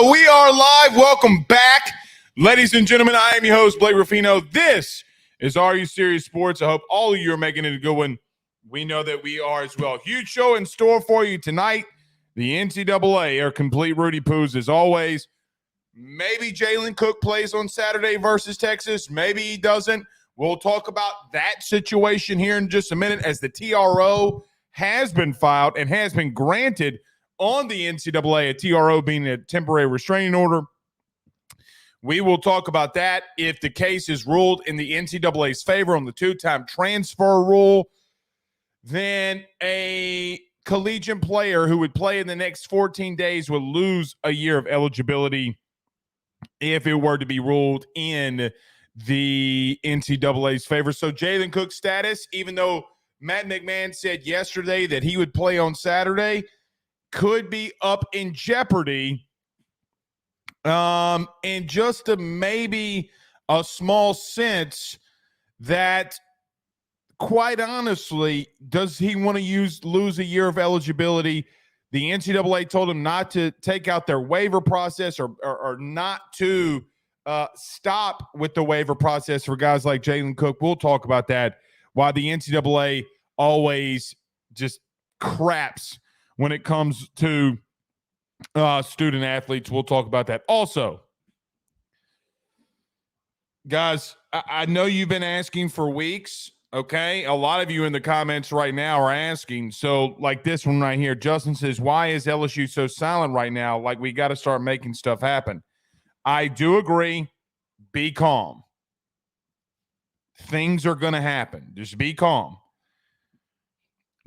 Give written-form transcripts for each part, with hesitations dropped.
We are live. Welcome back. Ladies and gentlemen, I am your host, Blake Ruffino. This is Are You Serious Sports. I hope all of you are making it a good one. We know that we are as well. Huge show in store for you tonight. The NCAA are complete Rudy Poos as always. Maybe Jalen Cook plays on Saturday versus Texas. Maybe he doesn't. We'll talk about that situation here in just a minute as the TRO has been filed and has been granted on the NCAA, a TRO being a temporary restraining order. We will talk about that if the case is ruled in the NCAA's favor on the two-time transfer rule. Then a collegiate player who would play in the next 14 days would lose a year of eligibility if it were to be ruled in the NCAA's favor. So Jalen Cook's status, even though Matt McMahon said yesterday that he would play on Saturday, could be up in jeopardy. And just maybe a small sense that, quite honestly, does he want to lose a year of eligibility? The NCAA told him not to take out their waiver process or not to stop with the waiver process for guys like Jalen Cook. We'll talk about that. Why the NCAA always just craps when it comes to student athletes. We'll talk about that. Also, guys, I know you've been asking for weeks, okay? A lot of you in the comments right now are asking. So, like this one right here, Justin says, why is LSU so silent right now? Like, we got to start making stuff happen. I do agree. Be calm. Things are going to happen. Just be calm.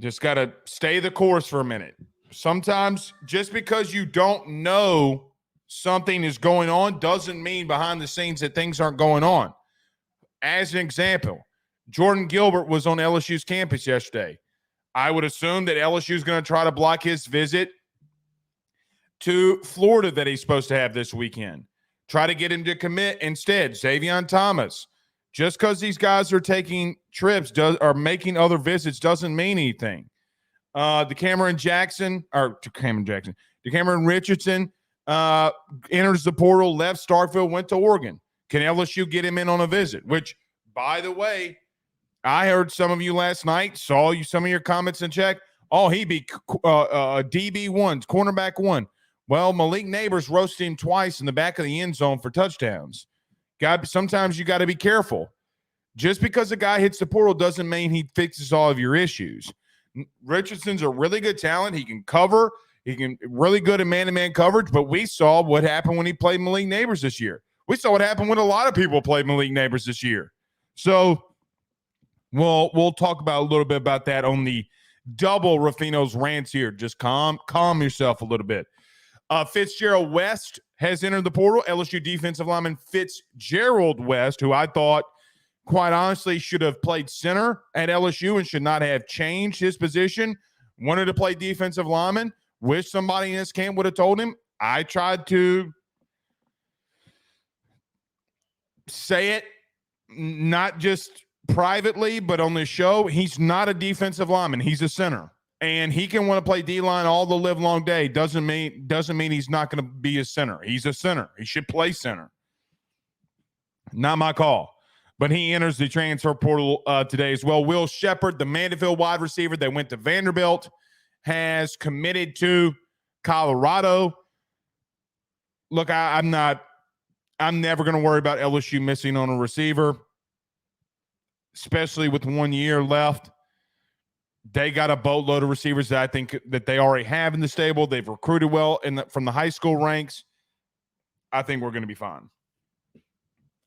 Just got to stay the course for a minute. Sometimes just because you don't know something is going on doesn't mean behind the scenes that things aren't going on. As an example, Jordan Gilbert was on LSU's campus yesterday. I would assume that LSU is going to try to block his visit to Florida that he's supposed to have this weekend. Try to get him to commit instead. Xavier Thomas. Just because these guys are taking trips or making other visits doesn't mean anything. DeCameron Richardson enters the portal, left Starkville, went to Oregon. Can LSU get him in on a visit? Which, by the way, I heard some of you last night, saw some of your comments in check. Oh, he be DB1, cornerback one. Well, Malik Neighbors roasted him twice in the back of the end zone for touchdowns. Sometimes you got to be careful. Just because a guy hits the portal doesn't mean he fixes all of your issues. Richardson's a really good talent. He can cover. He can really good at man-to-man coverage, but we saw what happened when he played Malik Neighbors this year. We saw what happened when a lot of people played Malik Neighbors this year. So we'll talk about a little bit about that on the double Ruffino's Rants here. Just calm yourself a little bit. Fitzgerald West has entered the portal. LSU defensive lineman Fitzgerald West, who I thought, quite honestly, should have played center at LSU and should not have changed his position. Wanted to play defensive lineman. Wish somebody in this camp would have told him. I tried to say it, not just privately, but on the show. He's not a defensive lineman. He's a center. And he can want to play D-line all the live long day. Doesn't mean he's not going to be a center. He's a center. He should play center. Not my call. But he enters the transfer portal today as well. Will Shepard, the Mandeville wide receiver that went to Vanderbilt, has committed to Colorado. Look, I'm never going to worry about LSU missing on a receiver, especially with 1 year left. They got a boatload of receivers that I think that they already have in the stable. They've recruited well from the high school ranks. I think we're going to be fine.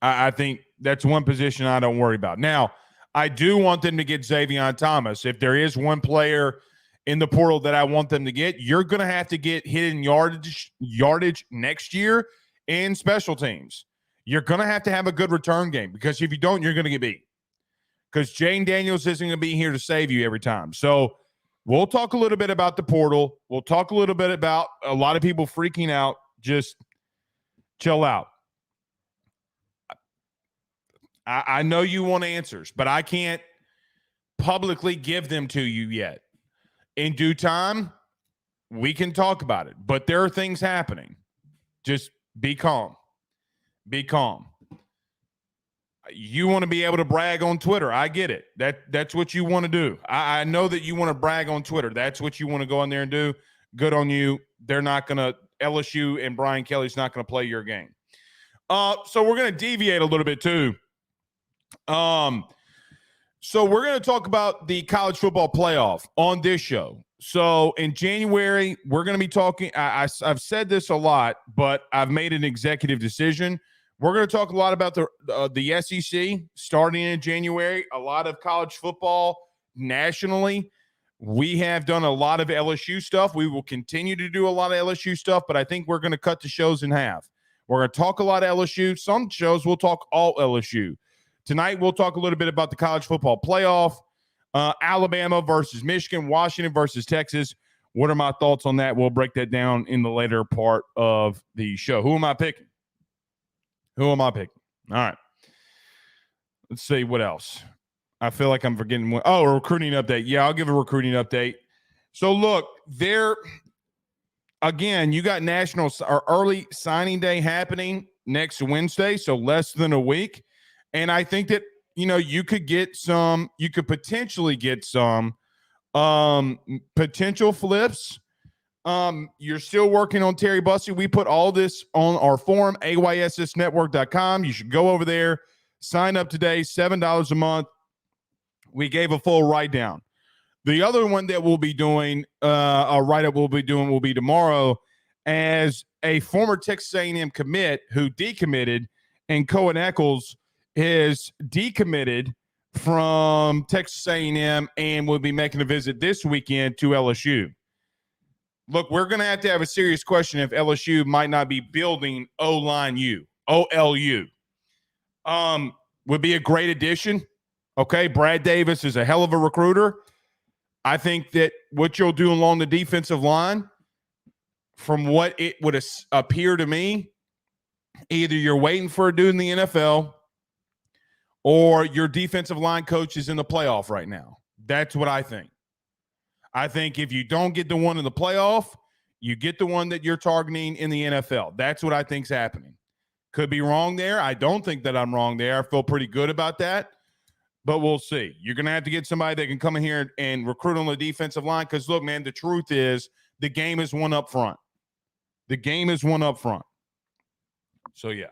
I think that's one position I don't worry about. Now, I do want them to get Xavier Thomas. If there is one player in the portal that I want them to get, you're going to have to get hidden yardage next year in special teams. You're going to have a good return game, because if you don't, you're going to get beat. Because Jane Daniels isn't going to be here to save you every time. So we'll talk a little bit about the portal. We'll talk a little bit about a lot of people freaking out. Just chill out. I know you want answers, but I can't publicly give them to you yet. In due time, we can talk about it. But there are things happening. Just be calm. Be calm. You want to be able to brag on Twitter. I get it. That's what you want to do. I know that you want to brag on Twitter. That's what you want to go in there and do. Good on you. They're not going to – LSU and Brian Kelly's not going to play your game. So we're going to deviate a little bit too. So we're going to talk about the college football playoff on this show. So in January, we're going to be talking – I've said this a lot, but I've made an executive decision. We're going to talk a lot about the SEC starting in January, a lot of college football nationally. We have done a lot of LSU stuff. We will continue to do a lot of LSU stuff, but I think we're going to cut the shows in half. We're going to talk a lot of LSU. Some shows we'll talk all LSU. Tonight we'll talk a little bit about the college football playoff, Alabama versus Michigan, Washington versus Texas. What are my thoughts on that? We'll break that down in the later part of the show. Who am I picking? All right. Let's see what else. I feel like I'm forgetting one. Oh, a recruiting update. Yeah, I'll give a recruiting update. So, look, again, you got national or early signing day happening next Wednesday, so less than a week. And I think that, you could potentially get some potential flips. You're still working on Terry Bussey. We put all this on our forum, ayssnetwork.com. You should go over there, sign up today, $7 a month. We gave a full write-down. The other one that we'll be doing, a write-up will be tomorrow, as a former Texas A&M commit who decommitted, and Cohen Eccles is decommitted from Texas A&M and will be making a visit this weekend to LSU. Look, we're going to have a serious question if LSU might not be building OLU. Would be a great addition. Okay, Brad Davis is a hell of a recruiter. I think that what you'll do along the defensive line, from what it would appear to me, either you're waiting for a dude in the NFL or your defensive line coach is in the playoff right now. That's what I think. I think if you don't get the one in the playoff, you get the one that you're targeting in the NFL. That's what I think's happening. Could be wrong there. I don't think that I'm wrong there. I feel pretty good about that, but we'll see. You're going to have to get somebody that can come in here and recruit on the defensive line because, look, man, the truth is the game is one up front. So, yeah.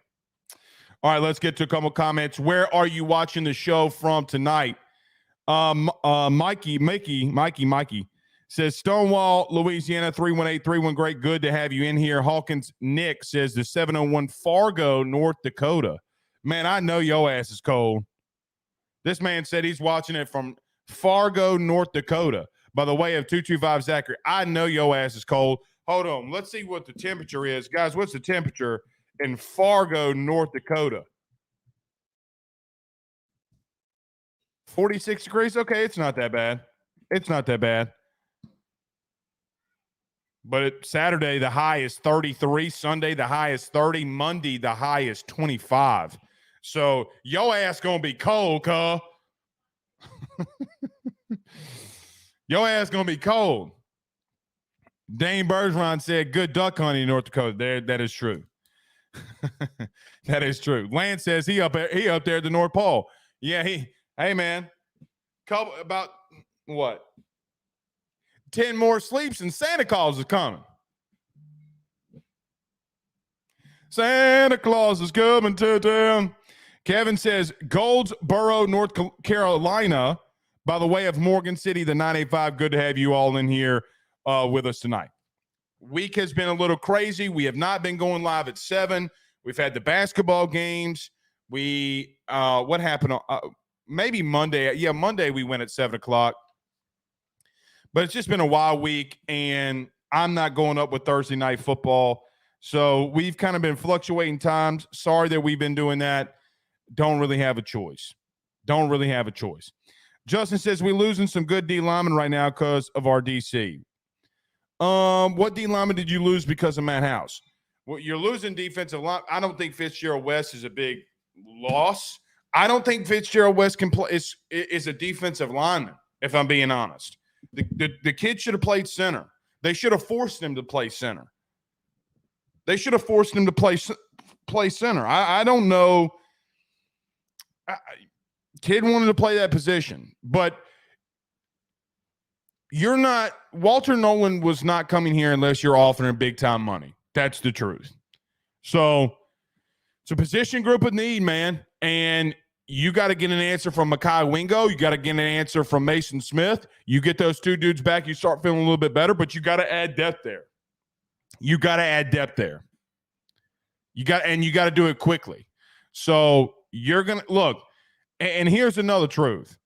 All right, let's get to a couple comments. Where are you watching the show from tonight? Mikey says Stonewall, Louisiana, 31831. Great, good to have you in here. Hawkins Nick says the 701 Fargo, North Dakota. Man, I know your ass is cold. This man said he's watching it from Fargo, North Dakota. By the way of 225 Zachary, I know your ass is cold. Hold on, let's see what the temperature is. Guys, what's the temperature in Fargo, North Dakota? 46 degrees? Okay, it's not that bad. But Saturday, the high is 33. Sunday, the high is 30. Monday, the high is 25. So your ass going to be cold, cuh. Your ass going to be cold. Dane Bergeron said, good duck hunting in North Dakota. There, that is true. That is true. Lance says he up there at the North Pole. Yeah, hey man, about what? 10 more sleeps and Santa Claus is coming. Santa Claus is coming to town. Kevin says Goldsboro, North Carolina, by the way of Morgan City, the 985. Good to have you all in here with us tonight. Week has been a little crazy. We have not been going live at 7. We've had the basketball games. What happened? Maybe Monday. Yeah, Monday we went at 7 o'clock. But it's just been a wild week, and I'm not going up with Thursday night football. So we've kind of been fluctuating times. Sorry that we've been doing that. Don't really have a choice. Justin says we're losing some good D linemen right now because of our DC. What D lineman did you lose because of Matt House? Well, you're losing defensive line. I don't think Fitzgerald West is a big loss. I don't think Fitzgerald West can play is a defensive lineman, if I'm being honest. The kid should have played center. They should have forced him to play center. They should have forced him to play center. I don't know. Kid wanted to play that position, but you're not. Walter Nolan was not coming here unless you're offering big time money. That's the truth. So it's a position group of need, man, and you got to get an answer from Mekhi Wingo. You got to get an answer from Mason Smith. You get those two dudes back, you start feeling a little bit better, but you got to add depth there. You got to add depth there. You got to do it quickly. So you're going to look, and here's another truth.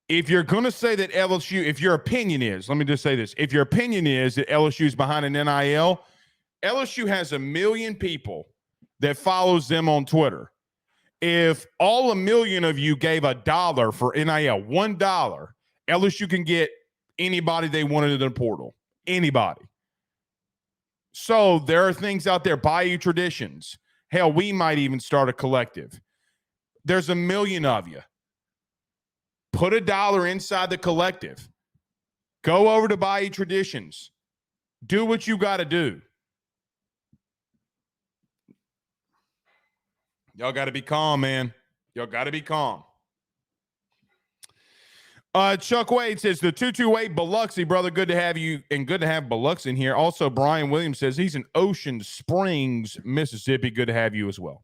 If you're going to say that LSU, if your opinion is, let me just say this. If your opinion is that LSU is behind an NIL, LSU has 1 million people that follows them on Twitter. If all 1 million of you gave $1 for NIL, $1, LSU can get anybody they wanted in the portal. Anybody. So there are things out there, Bayou Traditions. Hell, we might even start a collective. There's 1 million of you. Put $1 inside the collective. Go over to Bayou Traditions. Do what you got to do. Y'all got to be calm, man. Y'all got to be calm. Chuck Wade says, the 228 Biloxi, brother, good to have you, and good to have Biloxi in here. Also, Brian Williams says he's in Ocean Springs, Mississippi. Good to have you as well.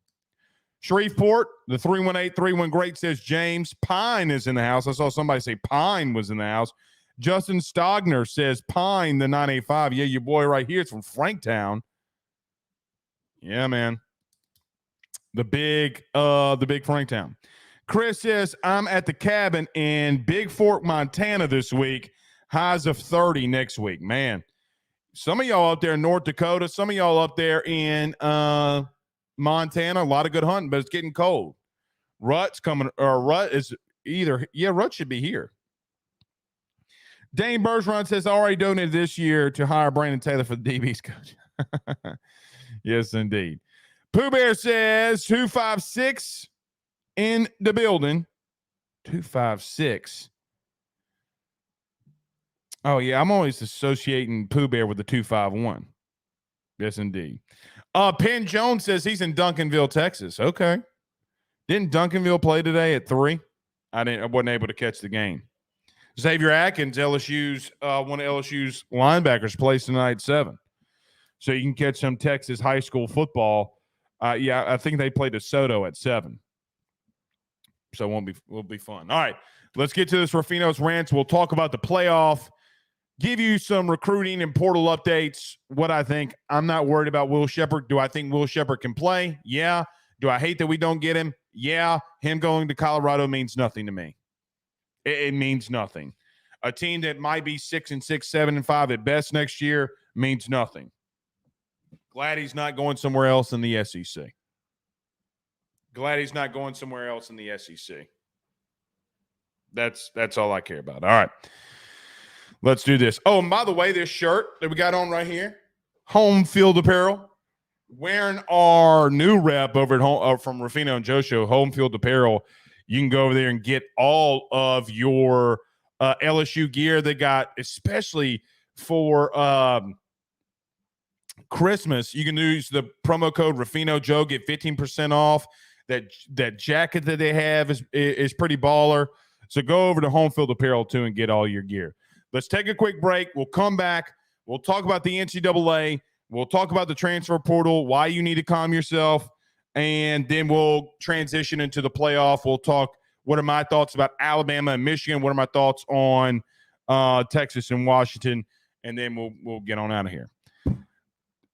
Shreveport, the 318-31 Great says James Pine is in the house. I saw somebody say Pine was in the house. Justin Stogner says Pine, the 985. Yeah, your boy right here is from Franktown. Yeah, man. The big Franktown. Chris says, I'm at the cabin in Big Fork, Montana this week. Highs of 30 next week. Man, some of y'all up there in North Dakota, some of y'all up there in Montana, a lot of good hunting, but it's getting cold. Rut is either, Rut should be here. Dane Bergeron says, already donated this year to hire Brandon Taylor for the DB's coach. Yes, indeed. Pooh Bear says 256 in the building. 256. Oh, yeah. I'm always associating Pooh Bear with the 251. Yes, indeed. Penn Jones says he's in Duncanville, Texas. Okay. Didn't Duncanville play today at 3? I wasn't able to catch the game. Xavier Atkins, LSU's one of LSU's linebackers, plays tonight at 7. So you can catch some Texas high school football. I think they play DeSoto at 7. So it will be fun. All right, let's get to this Ruffino's Rants. We'll talk about the playoff, give you some recruiting and portal updates, what I think. I'm not worried about Will Sheppard. Do I think Will Sheppard can play? Yeah. Do I hate that we don't get him? Yeah. Him going to Colorado means nothing to me. It means nothing. A team that might be 6-6, 7-5 at best next year means nothing. Glad he's not going somewhere else in the SEC. Glad he's not going somewhere else in the SEC. That's all I care about. All right. Let's do this. Oh, and by the way, this shirt that we got on right here, Home Field Apparel, wearing our new rep over at home from Ruffino and Joe Show, Home Field Apparel. You can go over there and get all of your LSU gear. They got, especially for Christmas, you can use the promo code Ruffino Joe, get 15% off. That jacket that they have is pretty baller. So go over to Home Field Apparel too and get all your gear. Let's take a quick break. We'll come back. We'll talk about the NCAA. We'll talk about the transfer portal, why you need to calm yourself, and then we'll transition into the playoff. We'll talk what are my thoughts about Alabama and Michigan, what are my thoughts on Texas and Washington, and then we'll get on out of here.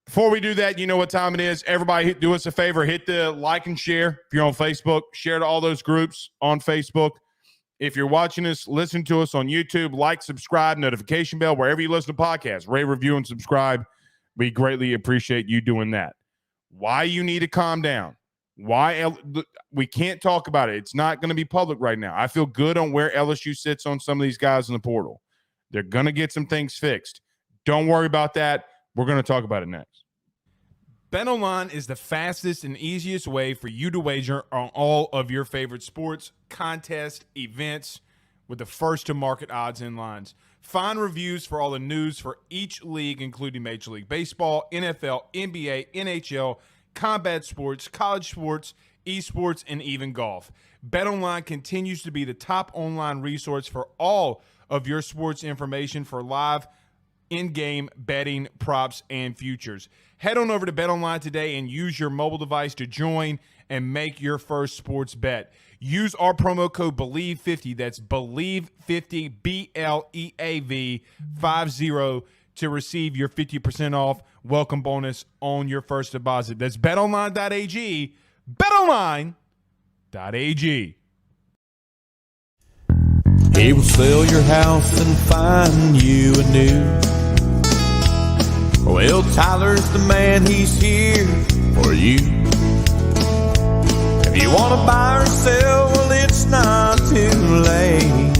Before we do that, you know what time it is. Everybody do us a favor. Hit the like and share. If you're on Facebook, share to all those groups on Facebook. If you're watching us, listen to us on YouTube, like, subscribe, notification bell, wherever you listen to podcasts. Rate, review, and subscribe. We greatly appreciate you doing that. Why you need to calm down. Why we can't talk about it. It's not going to be public right now. I feel good on where LSU sits on some of these guys in the portal. They're going to get some things fixed. Don't worry about that. We're going to talk about it next. BetOnline is the fastest and easiest way for you to wager on all of your favorite sports, contests, events with the first-to-market odds and lines. Find reviews for all the news for each league, including Major League Baseball, NFL, NBA, NHL, combat sports, college sports, esports, and even golf. BetOnline continues to be the top online resource for all of your sports information for live in-game betting, props, and futures. Head on over to BetOnline today and use your mobile device to join and make your first sports bet. Use our promo code BELIEVE50, that's BELIEVE50, BLEAV 50, to receive your 50% off welcome bonus on your first deposit. That's betonline.ag, betonline.ag. He will sell your house and find you a new. Well, Tyler's the man, he's here for you. If you want to buy or sell, well, it's not too late.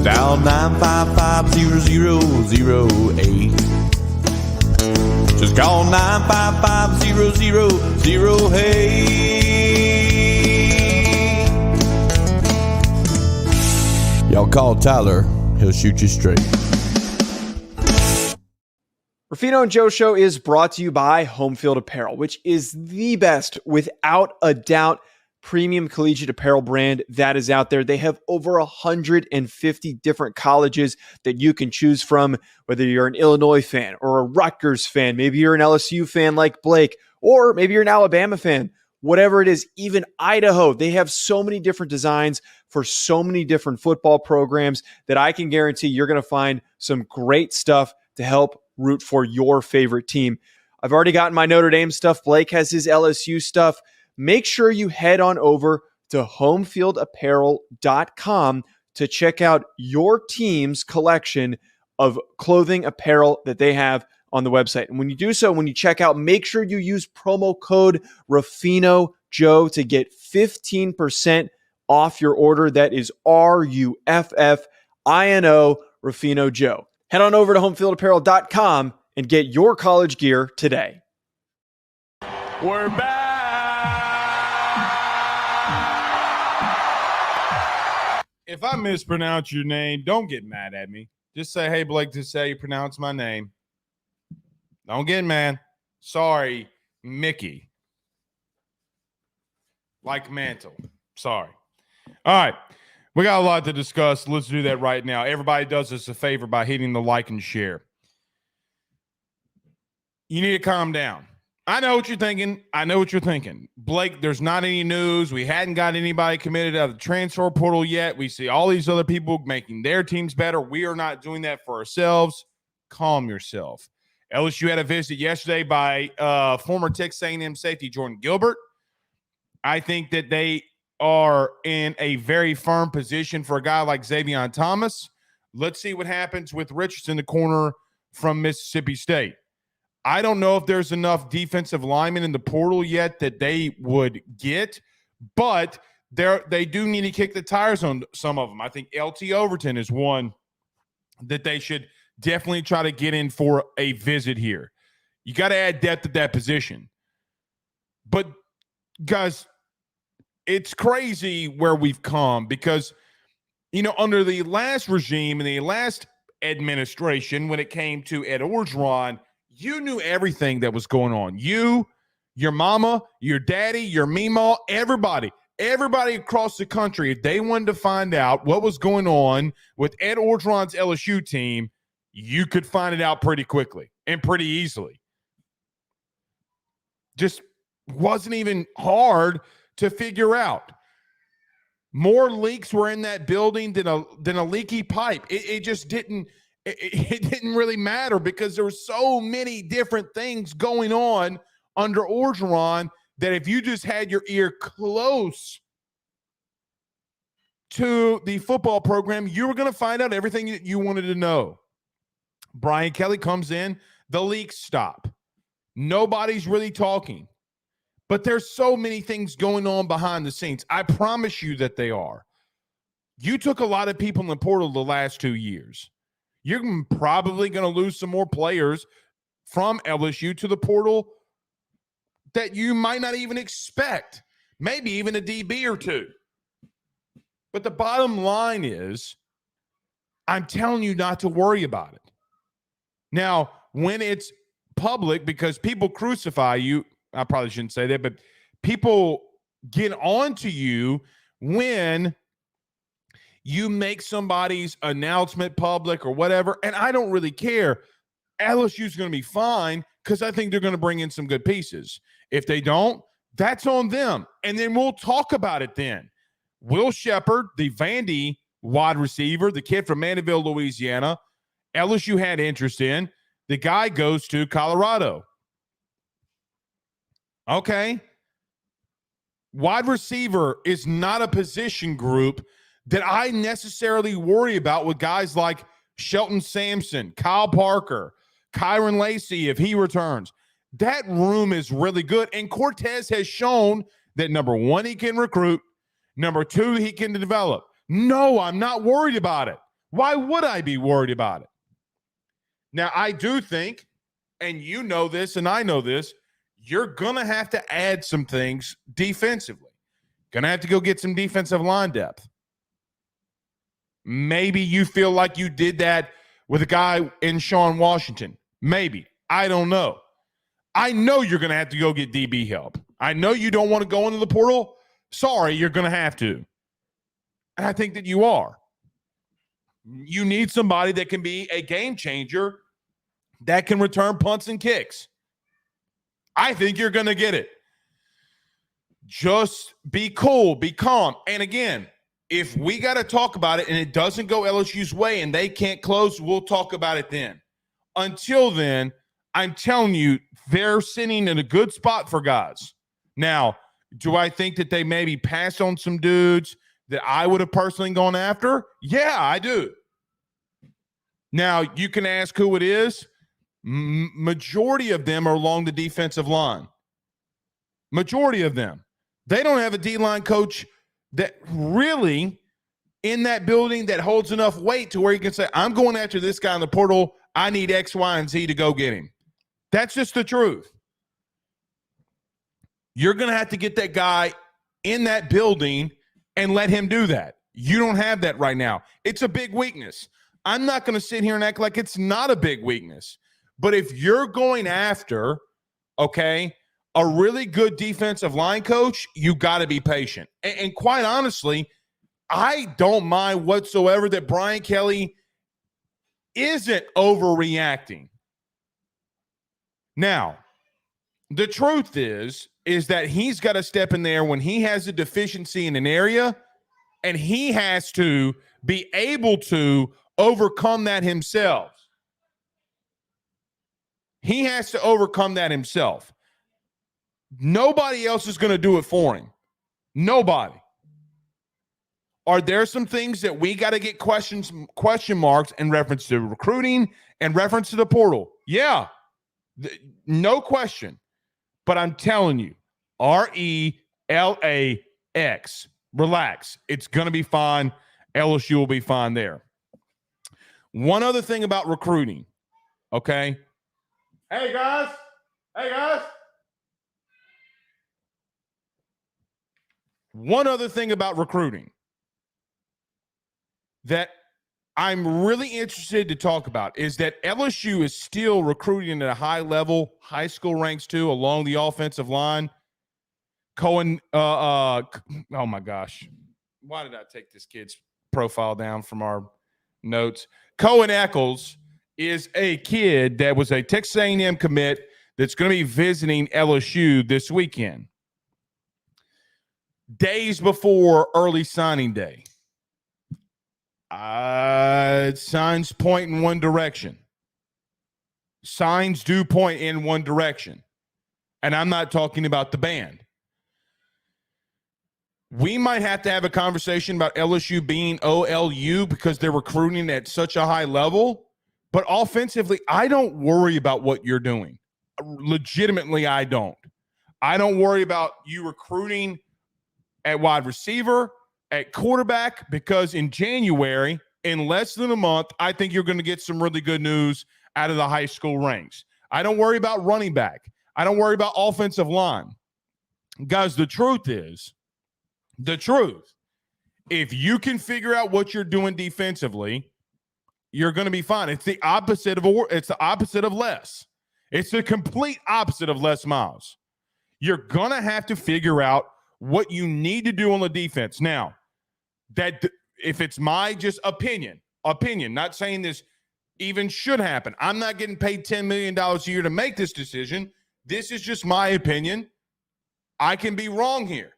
Dial 955-0008. Just call 955-0008. Y'all call Tyler, he'll shoot you straight. Ruffino and Joe Show is brought to you by Home Field Apparel, which is the best, without a doubt, premium collegiate apparel brand that is out there. They have over 150 different colleges that you can choose from, whether you're an Illinois fan or a Rutgers fan, maybe you're an LSU fan like Blake, or maybe you're an Alabama fan. Whatever it is, even Idaho, they have so many different designs for so many different football programs that I can guarantee you're going to find some great stuff to help root for your favorite team. I've already gotten my Notre Dame stuff. Blake has his LSU stuff. Make sure you head on over to homefieldapparel.com to check out your team's collection of clothing apparel that they have on the website. And when you do so, when you check out, make sure you use promo code RuffinoJoe to get 15% off your order. That is RUFFINO, Ruffino Joe. Head on over to homefieldapparel.com and get your college gear today. We're back. If I mispronounce your name, don't get mad at me. Just say, hey, Blake, just say you pronounce my name. Don't get mad. Sorry, Mickey. Like Mantle. Sorry. All right. We got a lot to discuss. Let's do that right now. Everybody does us a favor by hitting the like and share. You need to calm down. I know what you're thinking. Blake, there's not any news. We hadn't got anybody committed out of the transfer portal yet. We see all these other people making their teams better. We are not doing that for ourselves. Calm yourself. LSU had a visit yesterday by former Texas A&M safety Jordan Gilbert. I think that they are in a very firm position for a guy like Xavier Thomas. Let's see what happens with Richardson, the corner from Mississippi State. I don't know if there's enough defensive linemen in the portal yet that they would get, but they do need to kick the tires on some of them. I think LT Overton is one that they should definitely try to get in for a visit here. You got to add depth at that position. But, guys, it's crazy where we've come because, under the last regime and the last administration, when it came to Ed Orgeron, you knew everything that was going on. You, your mama, your daddy, your meemaw, everybody across the country, if they wanted to find out what was going on with Ed Orgeron's LSU team, you could find it out pretty quickly and pretty easily. Just wasn't even hard to figure out. More leaks were in that building than a leaky pipe. It just didn't. It didn't really matter because there were so many different things going on under Orgeron that if you just had your ear close to the football program, you were going to find out everything that you wanted to know. Brian Kelly comes in, the leaks stop. Nobody's really talking. But there's so many things going on behind the scenes. I promise you that they are. You took a lot of people in the portal the last 2 years. You're probably going to lose some more players from LSU to the portal that you might not even expect. Maybe even a DB or two. But the bottom line is I'm telling you not to worry about it. Now, when it's public, because people crucify you, I probably shouldn't say that, but people get on to you when you make somebody's announcement public or whatever, and I don't really care. LSU's going to be fine because I think they're going to bring in some good pieces. If they don't, that's on them, and then we'll talk about it then. Will Shepard, the Vandy wide receiver, the kid from Mandeville, Louisiana, LSU had interest in. The guy goes to Colorado. Okay. Wide receiver is not a position group that I necessarily worry about with guys like Shelton Sampson, Kyle Parker, Kyron Lacey, if he returns. That room is really good. And Cortez has shown that, number one, he can recruit. Number two, he can develop. No, I'm not worried about it. Why would I be worried about it? Now, I do think, and you know this and I know this, you're going to have to add some things defensively. Going to have to go get some defensive line depth. Maybe you feel like you did that with a guy in Sean Washington. Maybe. I don't know. I know you're going to have to go get DB help. I know you don't want to go into the portal. Sorry, you're going to have to. And I think that you are. You need somebody that can be a game changer that can return punts and kicks. I think you're going to get it. Just be cool, be calm. And again, if we got to talk about it and it doesn't go LSU's way and they can't close, we'll talk about it then. Until then, I'm telling you, they're sitting in a good spot for guys. Now, do I think that they maybe passed on some dudes that I would have personally gone after? Yeah, I do. Now, you can ask who it is. Majority of them are along the defensive line. Majority of them. They don't have a D-line coach that really in that building that holds enough weight to where you can say, I'm going after this guy in the portal. I need X, Y, and Z to go get him. That's just the truth. You're going to have to get that guy in that building and let him do that. You don't have that right now. It's a big weakness. I'm not going to sit here and act like it's not a big weakness. But if you're going after, okay, a really good defensive line coach, you got to be patient. And quite honestly, I don't mind whatsoever that Brian Kelly isn't overreacting. Now, the truth is that he's got to step in there when he has a deficiency in an area, and he has to be able to overcome that himself. He has to overcome that himself. Nobody else is going to do it for him. Nobody. Are there some things that we got to get question marks in reference to recruiting and reference to the portal? Yeah. No question. But I'm telling you, RELAX. Relax. It's going to be fine. LSU will be fine there. One other thing about recruiting, okay? Hey, guys. One other thing about recruiting that I'm really interested to talk about is that LSU is still recruiting at a high level, high school ranks too, along the offensive line. Cohen, oh my gosh. Why did I take this kid's profile down from our notes? Cohen Eccles is a kid that was a Texas A&M commit that's going to be visiting LSU this weekend, days before early signing day. Signs point in one direction. Signs do point in one direction. And I'm not talking about the band. We might have to have a conversation about LSU being OLU because they're recruiting at such a high level. But offensively, I don't worry about what you're doing. Legitimately, I don't. I don't worry about you recruiting at wide receiver, at quarterback, because in January, in less than a month, I think you're going to get some really good news out of the high school ranks. I don't worry about running back. I don't worry about offensive line. Guys, the truth is, if you can figure out what you're doing defensively, you're going to be fine. It's the opposite of less. It's the complete opposite of Les Miles. You're going to have to figure out what you need to do on the defense. Now, that if it's my just opinion, not saying this even should happen. I'm not getting paid $10 million a year to make this decision. This is just my opinion. I can be wrong here.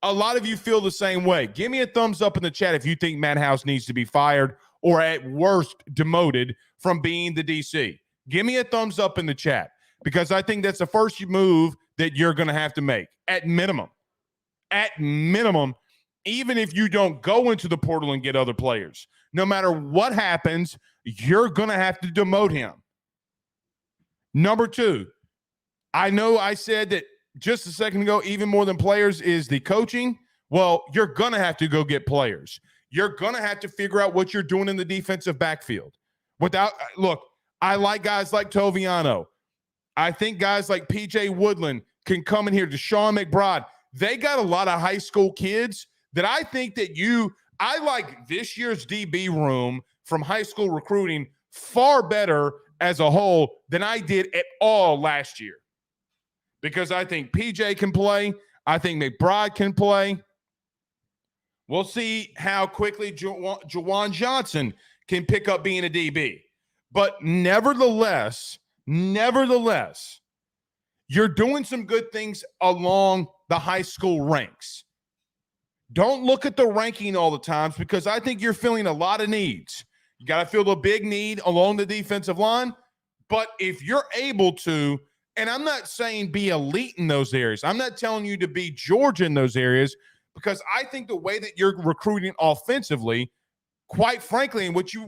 A lot of you feel the same way. Give me a thumbs up in the chat if you think Matt House needs to be fired or at worst demoted from being the DC. Give me a thumbs up in the chat because I think that's the first move that you're going to have to make at minimum. At minimum, even if you don't go into the portal and get other players, no matter what happens, you're going to have to demote him. Number two, I know I said that just a second ago, even more than players is the coaching. Well, you're going to have to go get players. You're going to have to figure out what you're doing in the defensive backfield. Look, I like guys like Toviano. I think guys like PJ Woodland can come in here. Deshaun McBride. They got a lot of high school kids that I think that I like this year's DB room from high school recruiting far better as a whole than I did at all last year. Because I think PJ can play. I think McBride can play. We'll see how quickly Jawan Johnson can pick up being a DB. But nevertheless, you're doing some good things along the high school ranks. Don't look at the ranking all the times because I think you're filling a lot of needs. You got to fill the big need along the defensive line. But if you're able to, and I'm not saying be elite in those areas. I'm not telling you to be Georgia in those areas because I think the way that you're recruiting offensively, quite frankly, and what you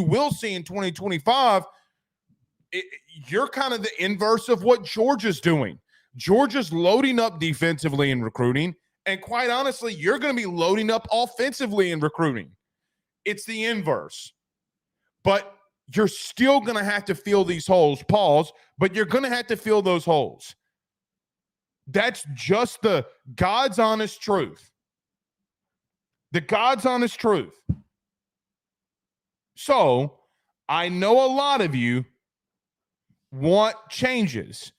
will see in 2025, you're kind of the inverse of what Georgia's doing. Georgia's loading up defensively in recruiting, and quite honestly, you're going to be loading up offensively in recruiting. It's the inverse. But you're still going to have to fill these holes, pause, but you're going to have to fill those holes. That's just the God's honest truth. The God's honest truth. So, I know a lot of you want changes.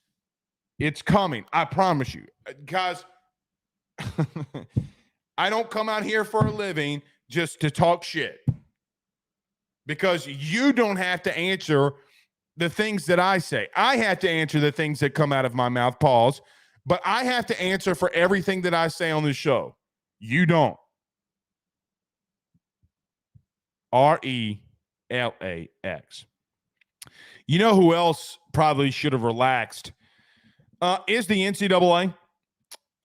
It's coming. I promise you. Guys, I don't come out here for a living just to talk shit. Because you don't have to answer the things that I say. I have to answer the things that come out of my mouth, pause. But I have to answer for everything that I say on this show. You don't. RELAX. You know who else probably should have relaxed? Is the NCAA.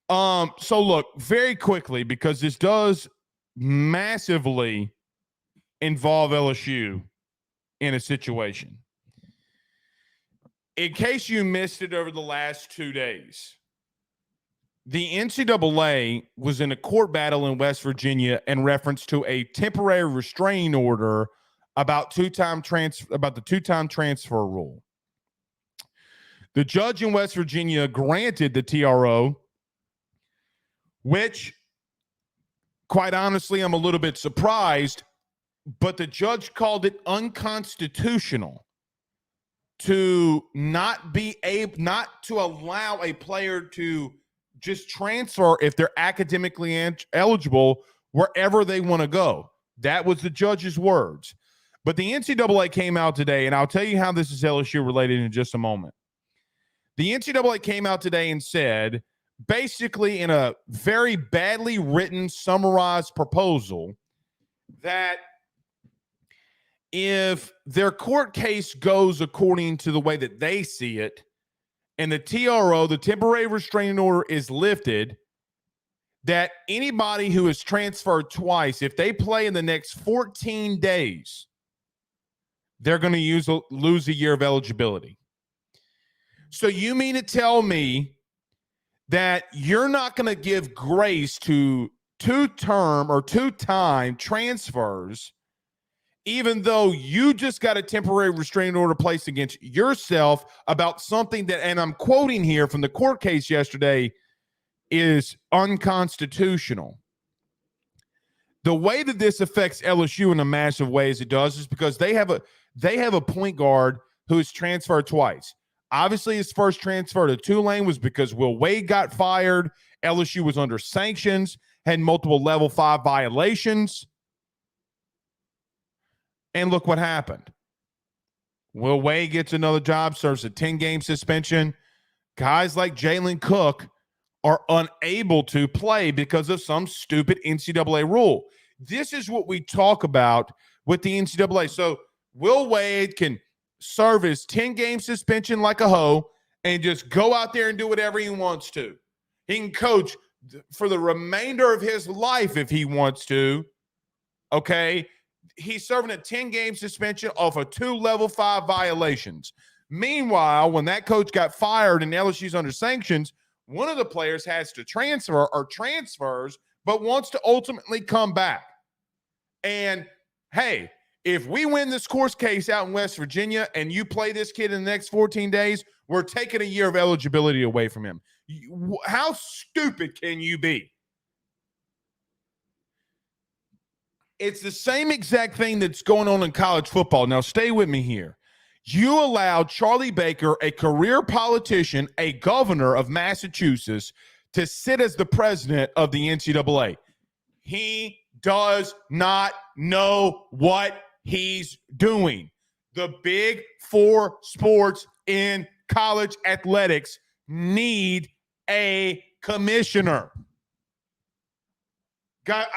So look, very quickly, because this does massively involve LSU in a situation. In case you missed it over the last 2 days, the NCAA was in a court battle in West Virginia in reference to a temporary restraining order about the two-time transfer rule. The judge in West Virginia granted the TRO, which, quite honestly, I'm a little bit surprised, but the judge called it unconstitutional to not to allow a player to just transfer if they're academically eligible wherever they want to go. That was the judge's words. But the NCAA came out today, and I'll tell you how this is LSU related in just a moment. The NCAA came out today and said, basically in a very badly written, summarized proposal, that if their court case goes according to the way that they see it, and the TRO, the temporary restraining order, is lifted, that anybody who is transferred twice, if they play in the next 14 days, they're going to lose a year of eligibility. So you mean to tell me that you're not going to give grace to two-time transfers, even though you just got a temporary restraining order placed against yourself about something that, and I'm quoting here from the court case yesterday, is unconstitutional? The way that this affects LSU in a massive way as it does is because they have a point guard who is transferred twice. Obviously, his first transfer to Tulane was because Will Wade got fired. LSU was under sanctions, had multiple level 5 violations. And look what happened. Will Wade gets another job, serves a 10-game suspension. Guys like Jalen Cook are unable to play because of some stupid NCAA rule. This is what we talk about with the NCAA. So Will Wade can serve his 10-game suspension like a hoe and just go out there and do whatever he wants to. He can coach for the remainder of his life if he wants to. Okay? He's serving a 10-game suspension off of 2 level 5 violations. Meanwhile, when that coach got fired and LSU's under sanctions, one of the players has to transfer or transfers, but wants to ultimately come back. And, hey, if we win this court case out in West Virginia and you play this kid in the next 14 days, we're taking a year of eligibility away from him. How stupid can you be? It's the same exact thing that's going on in college football. Now, stay with me here. You allowed Charlie Baker, a career politician, a governor of Massachusetts, to sit as the president of the NCAA. He does not know what he's doing. The big 4 sports in college athletics need a commissioner. God,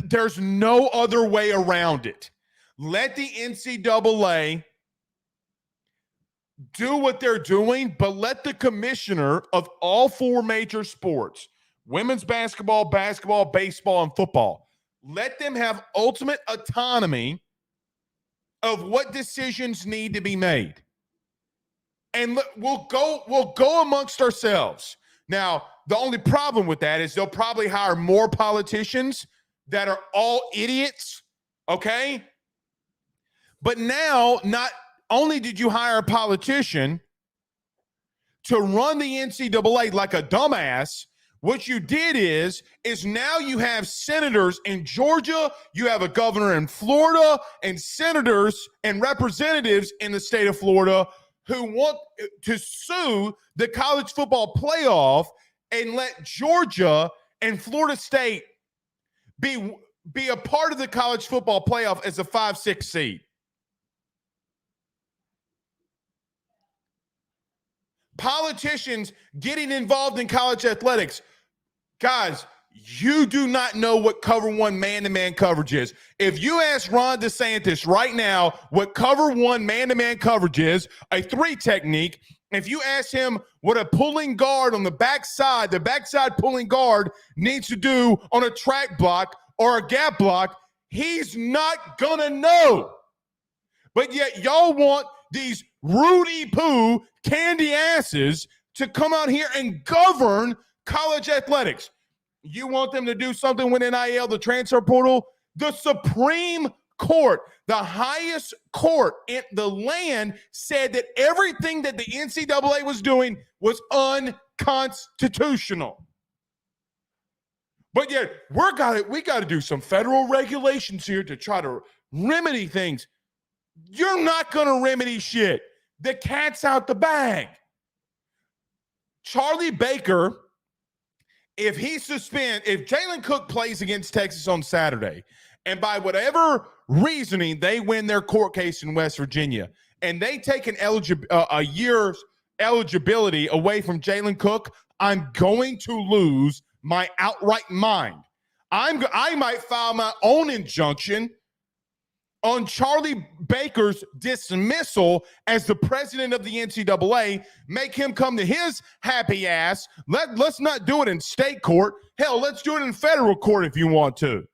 there's no other way around it. Let the NCAA do what they're doing, but let the commissioner of all 4 major sports, women's basketball, baseball, and football, let them have ultimate autonomy of what decisions need to be made. And we'll go amongst ourselves. Now, the only problem with that is they'll probably hire more politicians that are all idiots, okay? But now, not only did you hire a politician to run the NCAA like a dumbass, what you did is now you have senators in Georgia, you have a governor in Florida, and senators and representatives in the state of Florida who want to sue the college football playoff and let Georgia and Florida State be a part of the college football playoff as a 5-6 seed. Politicians getting involved in college athletics. Guys, you do not know what cover 1 man-to-man coverage is. If you ask Ron DeSantis right now what cover 1 man-to-man coverage is, a 3 technique, if you ask him what a pulling guard on the backside pulling guard needs to do on a track block or a gap block, he's not gonna know. But yet y'all want these Rudy Poo candy asses to come out here and govern college athletics. You want them to do something with NIL, the transfer portal? The Supreme Court, the highest court in the land, said that everything that the NCAA was doing was unconstitutional. But yet we got to do some federal regulations here to try to remedy things. You're not going to remedy shit. The cat's out the bag. Charlie Baker, if Jalen Cook plays against Texas on Saturday, and by whatever reasoning they win their court case in West Virginia, and they take a year's eligibility away from Jalen Cook, I'm going to lose my outright mind. I might file my own injunction on Charlie Baker's dismissal as the president of the NCAA, make him come to his happy ass. Let's not do it in state court. Hell, let's do it in federal court if you want to.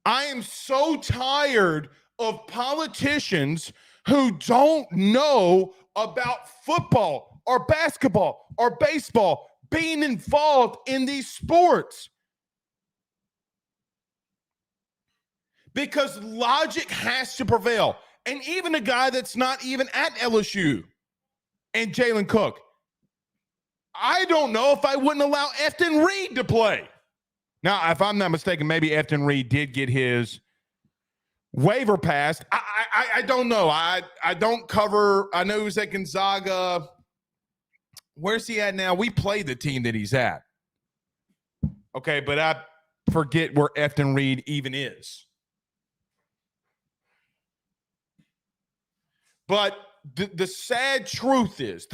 I am so tired of politicians who don't know about football or basketball or baseball being involved in these sports. Because logic has to prevail. And even a guy that's not even at LSU and Jalen Cook, I don't know if I wouldn't allow Efton Reed to play. Now, if I'm not mistaken, maybe Efton Reed did get his waiver passed. I don't know. I don't cover. I know he was at Gonzaga. Where's he at now? We play the team that he's at. Okay, but I forget where Efton Reed even is. But the sad truth is,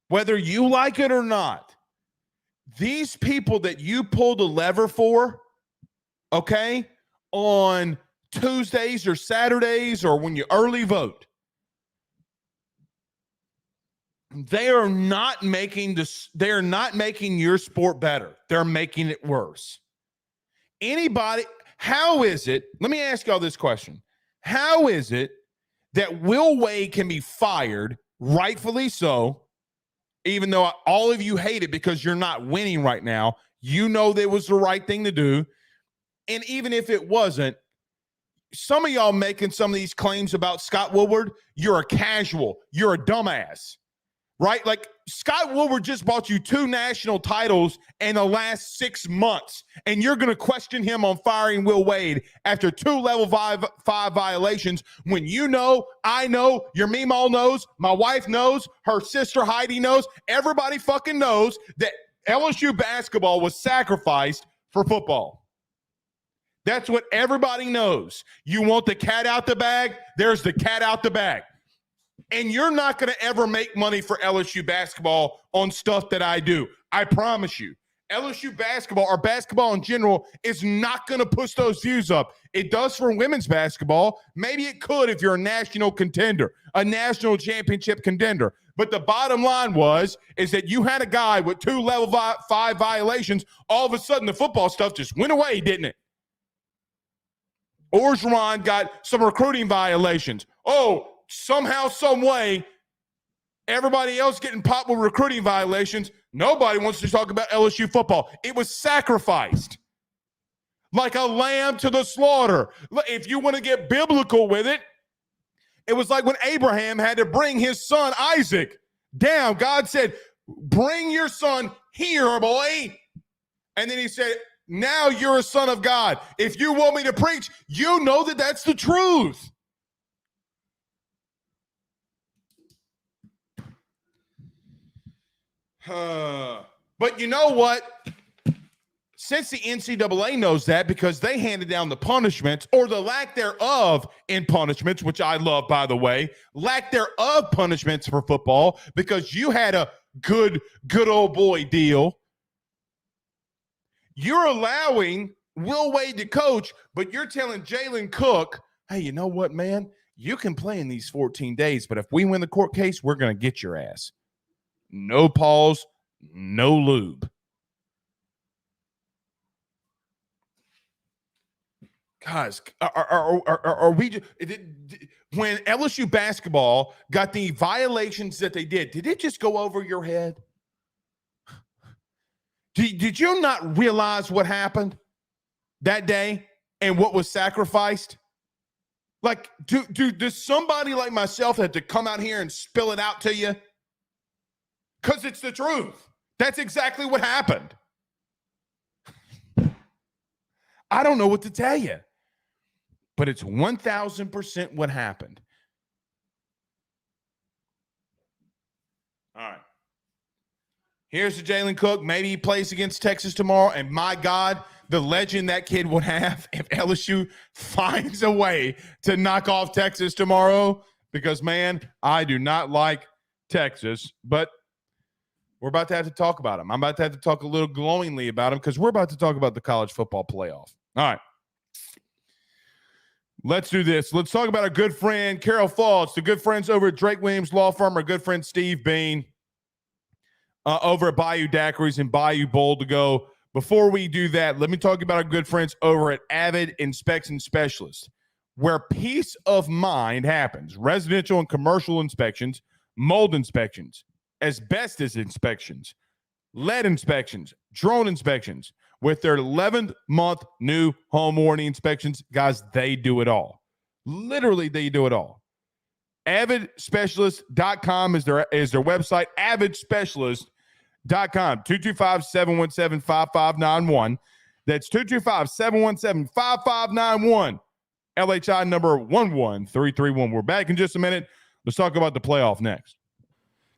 whether you like it or not, these people that you pull the lever for, okay, on Tuesdays or Saturdays or when you early vote, they are not making your sport better. They're making it worse. How is it? Let me ask y'all this question. How is it that Will Wade can be fired, rightfully so, even though all of you hate it because you're not winning right now? You know that was the right thing to do. And even if it wasn't, some of y'all making some of these claims about Scott Woodward, you're a casual. You're a dumbass. Right? Like, Scott Woodward just bought you 2 national titles in the last 6 months, and you're going to question him on firing Will Wade after 2 level 5 violations when you know, I know, your Meemaw knows, my wife knows, her sister Heidi knows, everybody fucking knows that LSU basketball was sacrificed for football. That's what everybody knows. You want the cat out the bag? There's the cat out the bag. And you're not going to ever make money for LSU basketball on stuff that I do. I promise you. LSU basketball, or basketball in general, is not going to push those views up. It does for women's basketball. Maybe it could if you're a national contender, a national championship contender. But the bottom line is that you had a guy with 2 level 5 violations. All of a sudden, the football stuff just went away, didn't it? Orgeron got some recruiting violations. Oh, somehow, some way, everybody else getting popped with recruiting violations. Nobody wants to talk about LSU football. It was sacrificed like a lamb to the slaughter. If you want to get biblical with it, it was like when Abraham had to bring his son Isaac down. God said, bring your son here, boy. And then he said, now you're a son of God. If you want me to preach, you know that that's the truth. But you know what? Since the NCAA knows that, because they handed down the punishments, or the lack thereof in punishments, which I love, by the way, lack thereof punishments for football, because you had a good old boy deal. You're allowing Will Wade to coach, but you're telling Jalen Cook, hey, you know what, man? You can play in these 14 days, but if we win the court case, we're going to get your ass. No pause, no lube. Guys, are we when LSU basketball got the violations that they did it just go over your head? Did you not realize what happened that day and what was sacrificed? Like, does somebody like myself have to come out here and spill it out to you? Because it's the truth. That's exactly what happened. I don't know what to tell you. But it's 1,000% what happened. All right. Here's the Jalen Cook. Maybe he plays against Texas tomorrow. And my God, the legend that kid would have if LSU finds a way to knock off Texas tomorrow. Because, man, I do not like Texas. But we're about to have to talk about him. I'm about to have to talk a little glowingly about him because we're about to talk about the college football playoff. All right. Let's do this. Let's talk about our good friend, Carol Falls, the good friends over at Drake Williams Law Firm, our good friend Steve Bean over at Bayou Daiquiris and Bayou Bowl to go. Before we do that, let me talk about our good friends over at Avid Inspection Specialists, where peace of mind happens. Residential and commercial inspections, mold inspections, asbestos inspections, lead inspections, drone inspections. With their 11th month new home warranty inspections, guys, they do it all. Literally, they do it all. AvidSpecialist.com is their website. Avid Specialist 225-717-5591. That's 225-717-5591. LHI number 11331. We're back in just a minute. Let's talk about the playoff next.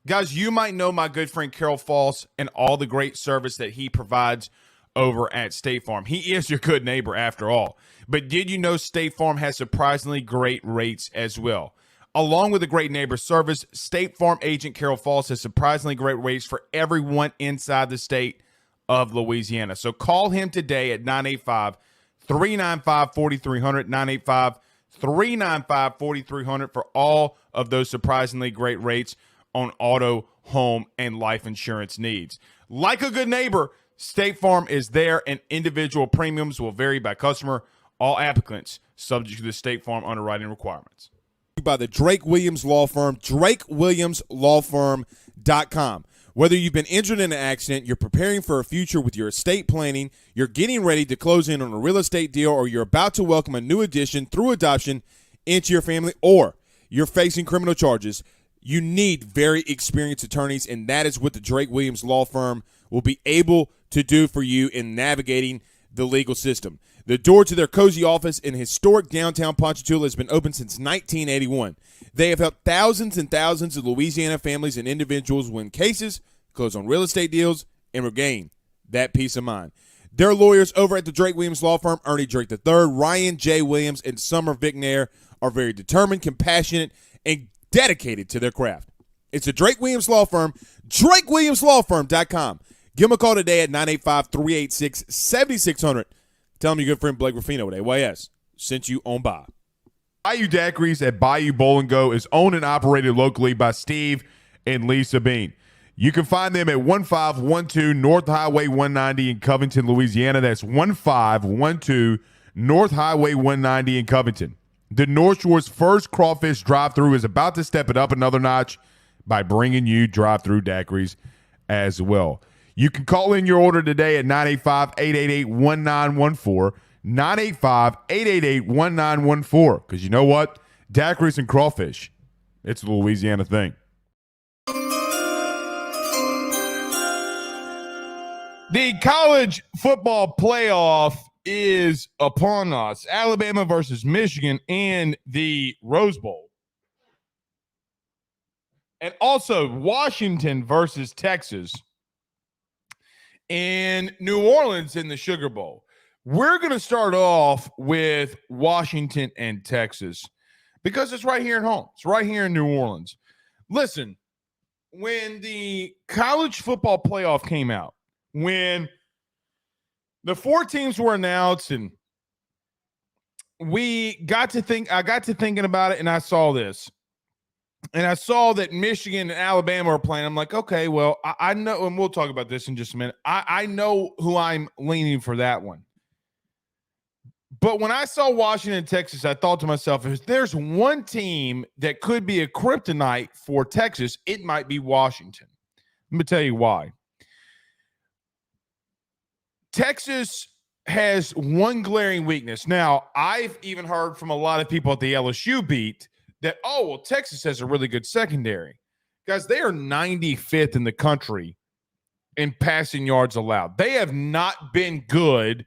Guys, you might know my good friend Carol Foss and all the great service that he provides over at State Farm. He is your good neighbor after all. But did you know State Farm has surprisingly great rates as well? Along with the great neighbor service, State Farm agent Carol Foss has surprisingly great rates for everyone inside the state of Louisiana. So call him today at 985-395-4300, 985-395-4300 for all of those surprisingly great rates on auto, home, and life insurance needs. Like a good neighbor, State Farm is there, and individual premiums will vary by customer. All applicants subject to the State Farm underwriting requirements. By the Drake Williams Law Firm, drakewilliamslawfirm.com. Whether you've been injured in an accident, you're preparing for a future with your estate planning, you're getting ready to close in on a real estate deal, or you're about to welcome a new addition through adoption into your family, or you're facing criminal charges, you need very experienced attorneys, and that is what the Drake Williams Law Firm will be able to do for you in navigating the legal system. The door to their cozy office in historic downtown Ponchatoula has been open since 1981. They have helped thousands and thousands of Louisiana families and individuals win cases, close on real estate deals, and regain that peace of mind. Their lawyers over at the Drake Williams Law Firm, Ernie Drake III, Ryan J. Williams, and Summer Vignair, are very determined, compassionate, and dedicated to their craft. It's the Drake Williams Law Firm, drakewilliamslawfirm.com. Give them a call today at 985-386-7600. Tell them your good friend Blake Ruffino at AYS sent you on by. Bayou Daiquiris at Bayou Bowl & Go is owned and operated locally by Steve and Lisa Bean. You can find them at 1512 North Highway 190 in Covington, Louisiana. That's 1512 North Highway 190 in Covington. The North Shore's first crawfish drive-thru is about to step it up another notch by bringing you drive-thru daiquiris as well. You can call in your order today at 985-888-1914, 985-888-1914, because you know what? Daiquiris and crawfish, it's a Louisiana thing. The college football playoff is upon us. Alabama versus Michigan in the Rose Bowl. And also Washington versus Texas in New Orleans in the Sugar Bowl. We're going to start off with Washington and Texas because it's right here at home. It's right here in New Orleans. Listen, when the college football playoff came out, when the four teams were announced and I got to thinking about it, and I saw this. And I saw that Michigan and Alabama are playing. I'm like, okay, well, I know, and we'll talk about this in just a minute. I know who I'm leaning for that one. But when I saw Washington and Texas, I thought to myself, if there's one team that could be a kryptonite for Texas, it might be Washington. Let me tell you why. Texas has one glaring weakness. Now, I've even heard from a lot of people at the LSU beat that, oh, well, Texas has a really good secondary. Guys, they are 95th in the country in passing yards allowed. They have not been good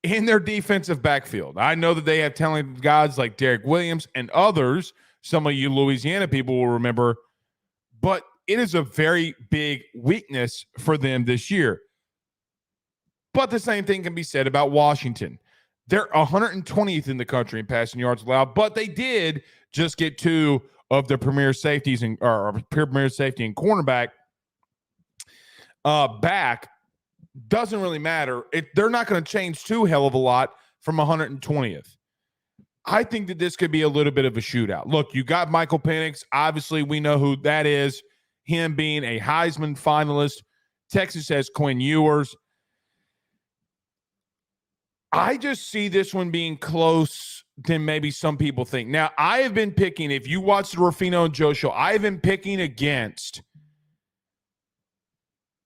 in their defensive backfield. I know that they have talented guys like Derek Williams and others. Some of you Louisiana people will remember. But it is a very big weakness for them this year. But the same thing can be said about Washington. They're 120th in the country in passing yards allowed, but they did just get two of the premier safeties and premier safety and cornerback back. Doesn't really matter. They're not going to change too hell of a lot from 120th. I think that this could be a little bit of a shootout. Look, you got Michael Penix. Obviously, we know who that is. Him being a Heisman finalist. Texas has Quinn Ewers. I just see this one being close than maybe some people think. Now, I have been picking, if you watch the Ruffino and Joe show, I have been picking against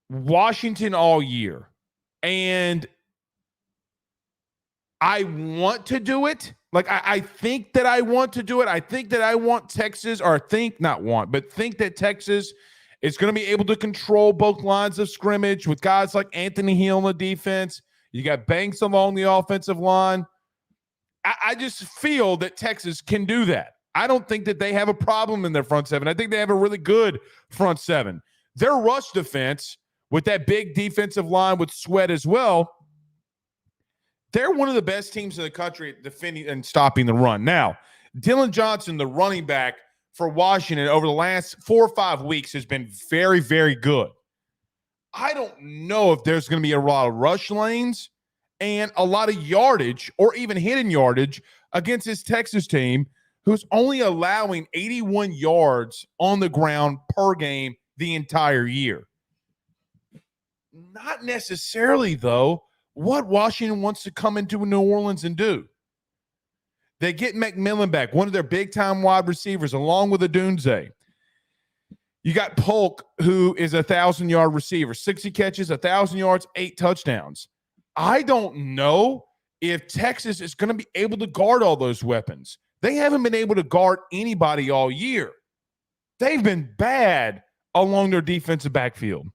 Washington all year. And I want to do it. Like, I think that I want to do it. I think that I want Texas, or think that Texas It's going to be able to control both lines of scrimmage with guys like Anthony Hill on the defense. You got Banks along the offensive line. I just feel that Texas can do that. I don't think that they have a problem in their front seven. I think they have a really good front seven. Their rush defense with that big defensive line with Sweat as well, they're one of the best teams in the country at defending and stopping the run. Now, Dylan Johnson, the running back for Washington over the last 4 or 5 weeks has been very, very good. I don't know if there's going to be a lot of rush lanes and a lot of yardage or even hidden yardage against this Texas team who's only allowing 81 yards on the ground per game the entire year. Not necessarily, though, what Washington wants to come into New Orleans and do. They get McMillan back, one of their big-time wide receivers, along with Adunze. You got Polk, who is a 1,000-yard receiver, 60 catches, 1,000 yards, 8 touchdowns. I don't know if Texas is going to be able to guard all those weapons. They haven't been able to guard anybody all year. They've been bad along their defensive backfield.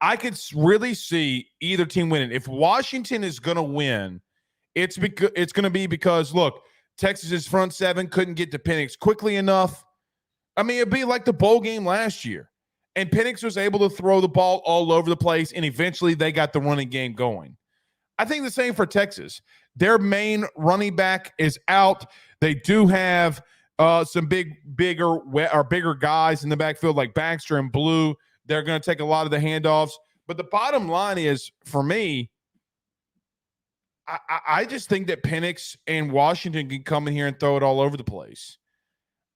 I could really see either team winning. If Washington is going to win, it's going to be because, look, Texas's front seven couldn't get to Penix quickly enough. I mean, it'd be like the bowl game last year. And Penix was able to throw the ball all over the place, and eventually they got the running game going. I think the same for Texas. Their main running back is out. They do have some bigger guys in the backfield like Baxter and Blue. They're going to take a lot of the handoffs. But the bottom line is, for me, I just think that Penix and Washington can come in here and throw it all over the place.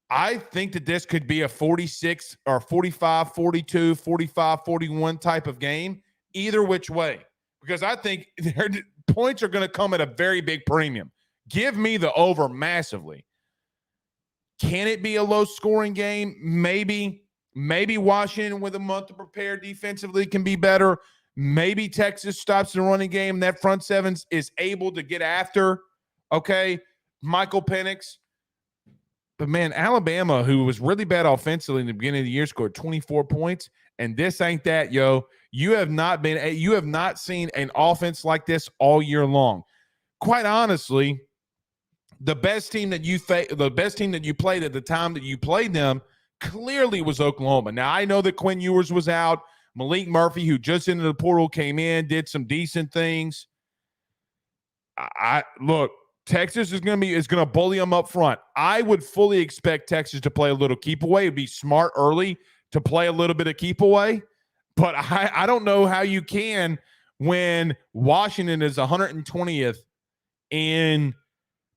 I think that this could be a 46 or 45, 42, 45, 41 type of game, either which way, because I think their points are going to come at a very big premium. Give me the over massively. Can it be a low-scoring game? Maybe. Maybe Washington with a month to prepare defensively can be better. Maybe Texas stops the running game. That front seven is able to get after, Michael Penix. But, man, Alabama, who was really bad offensively in the beginning of the year, scored 24 points. And this ain't that, yo. You have not seen an offense like this all year long. Quite honestly, the best team that you played at the time that you played them clearly was Oklahoma. Now, I know that Quinn Ewers was out. Malik Murphy, who just into the portal, came in, did some decent things. Look, Texas is going to bully them up front. I would fully expect Texas to play a little keep away. It'd be smart early to play a little bit of keep away, but I don't know how you can when Washington is 120th in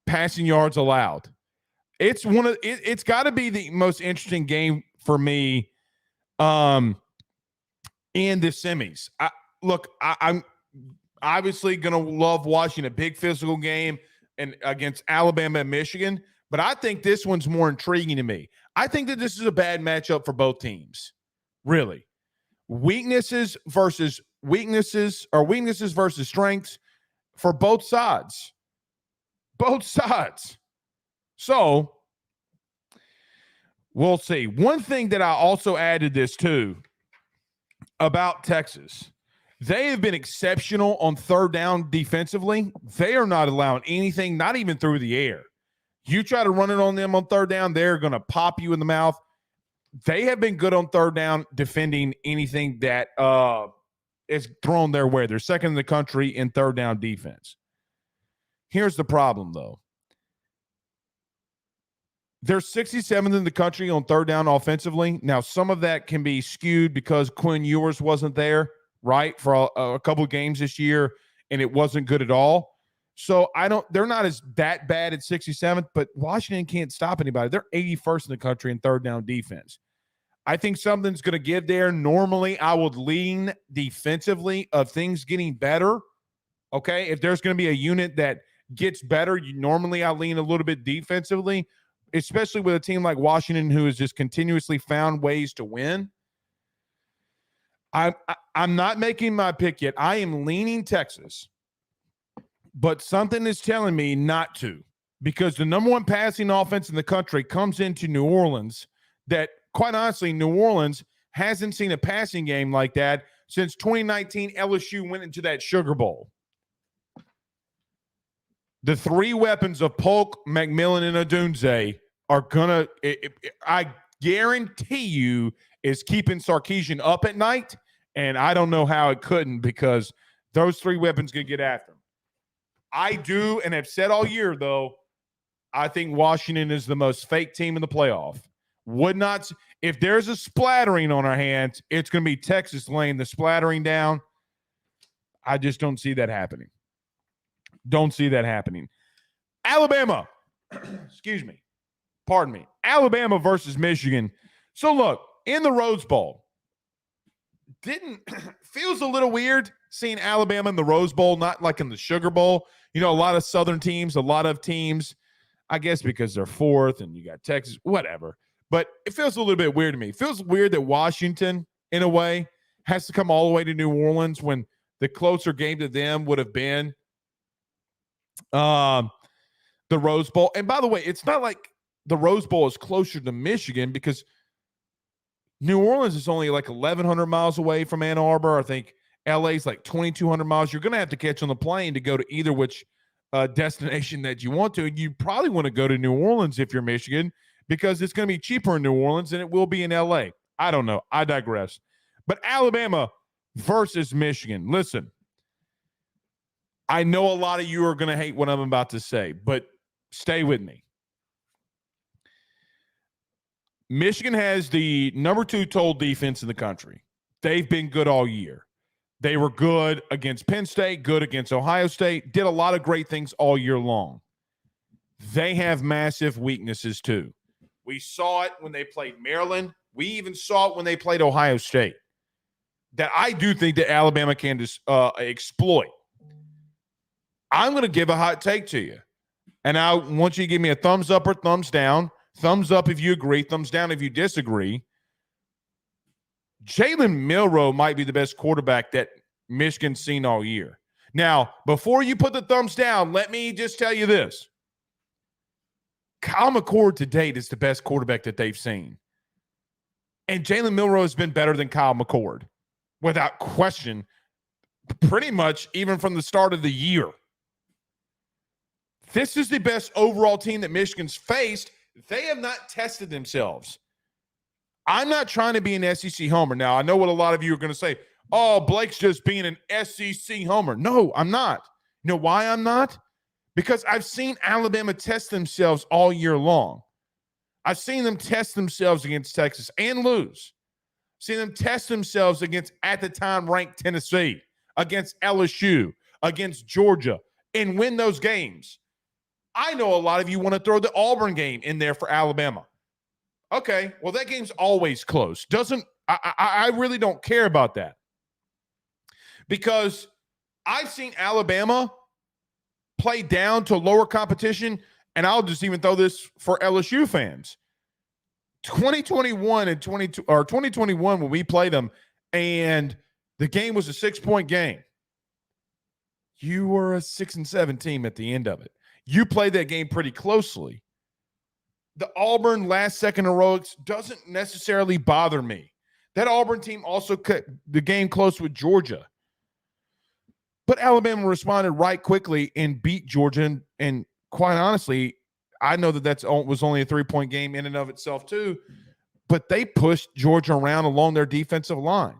passing yards allowed. It's got to be the most interesting game for me in the semis. I'm obviously going to love watching a big physical game and against Alabama and Michigan, but I think this one's more intriguing to me. I think that this is a bad matchup for both teams. Really. Weaknesses versus strengths for both sides. Both sides. So, we'll see. One thing that I also added this to about Texas, they have been exceptional on third down defensively. They are not allowing anything, not even through the air. You try to run it on them on third down, they're going to pop you in the mouth. They have been good on third down defending anything that is thrown their way. They're second in the country in third down defense. Here's the problem, though. They're 67th in the country on third down offensively. Now, some of that can be skewed because Quinn Ewers wasn't there, right, for a couple of games this year, and it wasn't good at all. So they're not that bad at 67th, but Washington can't stop anybody. They're 81st in the country in third down defense. I think something's going to give there. Normally, I would lean defensively of things getting better. Okay, if there's going to be a unit that gets better, normally I lean a little bit defensively, especially with a team like Washington who has just continuously found ways to win. I'm not making my pick yet. I am leaning Texas, but something is telling me not to, because the number one passing offense in the country comes into New Orleans that, quite honestly, New Orleans hasn't seen a passing game like that since 2019 LSU went into that Sugar Bowl. The three weapons of Polk, McMillan, and Odunze are going to, I guarantee you, is keeping Sarkisian up at night. And I don't know how it couldn't, because those three weapons can get after him. I do, and have said all year, though, I think Washington is the most fake team in the playoff. Would not, if there's a splattering on our hands, it's going to be Texas laying the splattering down. I just don't see that happening. Don't see that happening. Alabama, excuse me, pardon me, Alabama versus Michigan. So look, in the Rose Bowl, feels a little weird seeing Alabama in the Rose Bowl, not like in the Sugar Bowl. You know, a lot of Southern teams, a lot of teams, I guess because they're fourth and you got Texas, whatever. But it feels a little bit weird to me. It feels weird that Washington, in a way, has to come all the way to New Orleans when the closer game to them would have been the Rose Bowl. And by the way, it's not like the Rose Bowl is closer to Michigan, because New Orleans is only like 1,100 miles away from Ann Arbor. I think LA is like 2,200 miles. You're going to have to catch on the plane to go to either which destination that you want to. You probably want to go to New Orleans if you're Michigan, because it's going to be cheaper in New Orleans than it will be in LA. I don't know. I digress. But Alabama versus Michigan. Listen, I know a lot of you are going to hate what I'm about to say, but stay with me. Michigan has the number 2 total defense in the country. They've been good all year. They were good against Penn State, good against Ohio State, did a lot of great things all year long. They have massive weaknesses too. We saw it when they played Maryland. We even saw it when they played Ohio State. That I do think that Alabama can exploit. I'm going to give a hot take to you. And I want you to give me a thumbs up or thumbs down. Thumbs up if you agree, thumbs down if you disagree. Jalen Milroe might be the best quarterback that Michigan's seen all year. Now, before you put the thumbs down, let me just tell you this. Kyle McCord to date is the best quarterback that they've seen. And Jalen Milroe has been better than Kyle McCord, without question, pretty much even from the start of the year. This is the best overall team that Michigan's faced. They have not tested themselves. I'm not trying to be an SEC homer. Now, I know what a lot of you are going to say. Oh, Blake's just being an SEC homer. No, I'm not. You know why I'm not? Because I've seen Alabama test themselves all year long. I've seen them test themselves against Texas and lose. Seen them test themselves against, at the time, ranked Tennessee, against LSU, against Georgia, and win those games. I know a lot of you want to throw the Auburn game in there for Alabama. Okay, well, that game's always close. I really don't care about that. Because I've seen Alabama play down to lower competition, and I'll just even throw this for LSU fans. 2021 and 2021 when we played them, and the game was a 6-point game. You were a 6-7 team at the end of it. You played that game pretty closely. The Auburn last-second heroics doesn't necessarily bother me. That Auburn team also cut the game close with Georgia. But Alabama responded right quickly and beat Georgia. And quite honestly, I know that was only a 3-point game in and of itself too, but they pushed Georgia around along their defensive line.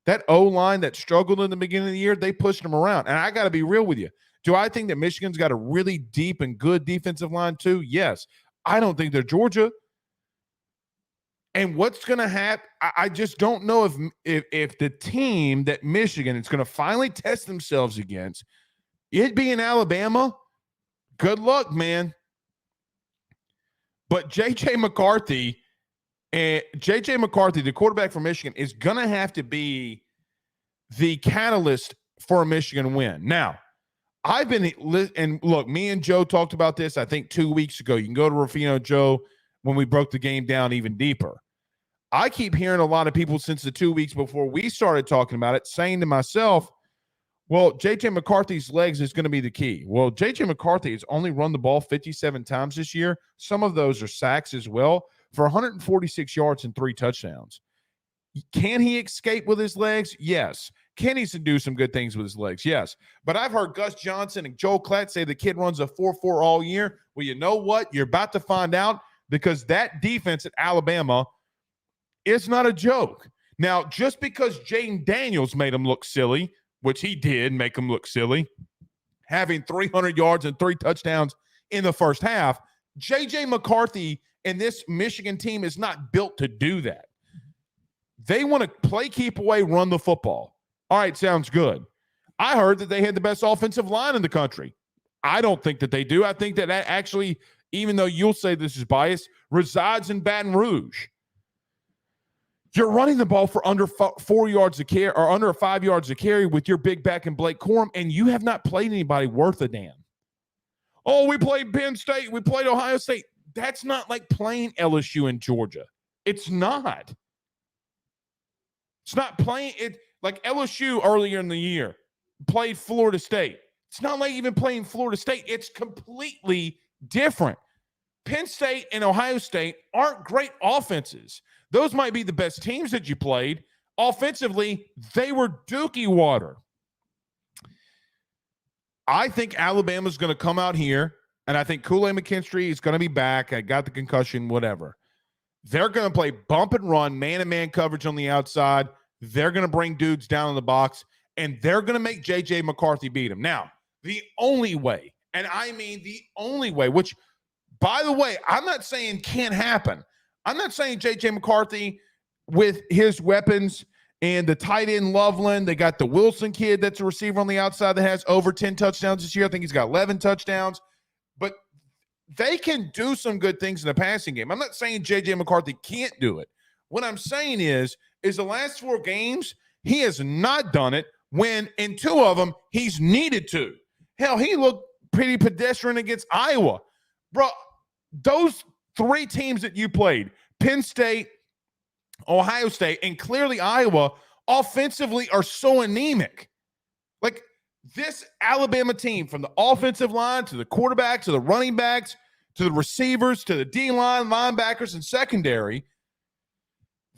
That O-line that struggled in the beginning of the year, they pushed them around. And I got to be real with you. Do I think that Michigan's got a really deep and good defensive line too? Yes. I don't think they're Georgia. And what's going to happen, I just don't know if the team that Michigan is going to finally test themselves against, it being Alabama, good luck, man. But J.J. McCarthy, the quarterback for Michigan, is going to have to be the catalyst for a Michigan win. Now, and look, me and Joe talked about this, I think 2 weeks ago. You can go to Rufino Joe when we broke the game down even deeper. I keep hearing a lot of people since the 2 weeks before we started talking about it saying to myself, well, J.J. McCarthy's legs is going to be the key. Well, J.J. McCarthy has only run the ball 57 times this year. Some of those are sacks as well. for 146 yards and 3 touchdowns. Can he escape with his legs? Yes. Can he do some good things with his legs? Yes. But I've heard Gus Johnson and Joel Klatt say the kid runs a 4.4 all year. Well, you know what? You're about to find out, because that defense at Alabama is not a joke. Now, just because Jaden Daniels made him look silly, which he did make him look silly, having 300 yards and 3 touchdowns in the first half, J.J. McCarthy and this Michigan team is not built to do that. They want to play, keep away, run the football. All right, sounds good. I heard that they had the best offensive line in the country. I don't think that they do. I think that actually, even though you'll say this is biased, resides in Baton Rouge. You're running the ball for under 4 yards a carry, or under 5 yards a carry, with your big back and Blake Corum, and you have not played anybody worth a damn. Oh, we played Penn State. We played Ohio State. That's not like playing LSU in Georgia. It's not. It's not playing it like LSU earlier in the year played Florida State. It's not like even playing Florida State. It's completely different. Penn State and Ohio State aren't great offenses. Those might be the best teams that you played. Offensively, they were dookie water. I think Alabama's going to come out here, and I think Kool-Aid McKinstry is going to be back. I got the concussion, whatever. They're going to play bump and run, man-to-man coverage on the outside. They're going to bring dudes down in the box, and they're going to make J.J. McCarthy beat him. Now, the only way, and I mean the only way, which, by the way, I'm not saying can't happen. I'm not saying J.J. McCarthy with his weapons and the tight end Loveland, they got the Wilson kid that's a receiver on the outside that has over 10 touchdowns this year. I think he's got 11 touchdowns. But they can do some good things in the passing game. I'm not saying J.J. McCarthy can't do it. What I'm saying is the last 4 games, he has not done it when in 2 of them he's needed to. Hell, he looked pretty pedestrian against Iowa. Bro, those 3 teams that you played, Penn State, Ohio State, and clearly Iowa, offensively are so anemic. Like, this Alabama team, from the offensive line to the quarterback to the running backs to the receivers to the D-line, linebackers, and secondary,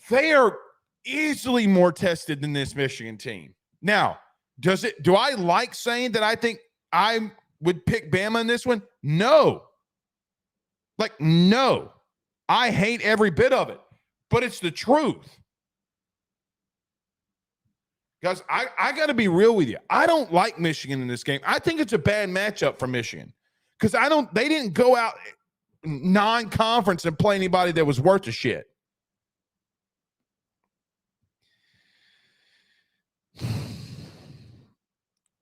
they are easily more tested than this Michigan team. Now, do I like saying that I think I would pick Bama in this one? No. Like, no. I hate every bit of it, but it's the truth. Guys, I got to be real with you. I don't like Michigan in this game. I think it's a bad matchup for Michigan because they didn't go out non-conference and play anybody that was worth a shit.